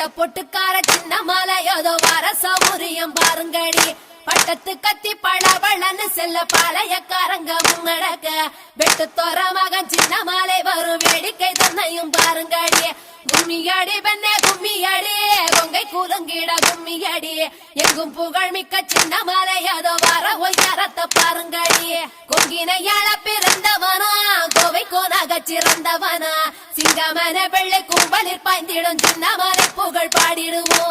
பட்ட பொட்டுக்கார சின்ன மாலை ஏதோ வர சௌரியம் பாருங்கடி பட்டத்து கத்தி பழபழன்னு செல்ல பாளையக்காரங்க முன்னடக்க வெட்டு தோற மகன் சின்ன மாலை வரும் வேடிக்கை தன்னையும் பாருங்கடி கும்மியடி பெண்ணே கும்மியடி கொங்கை கூலுங்கிட கும்மியடி எங்கும் புகழ் மிக்க சின்ன மாலை ஏதோ வர ஒய்யாரத்தை பாருங்கடி கொங்கினையாள பிறந்தவனா கோவை கோனாக சிறந்தவனா சிங்கமன வெள்ளை கும்பலில் பாய்ந்திடும் சின்ன மாலை புகழ் பாடிடுவோம்.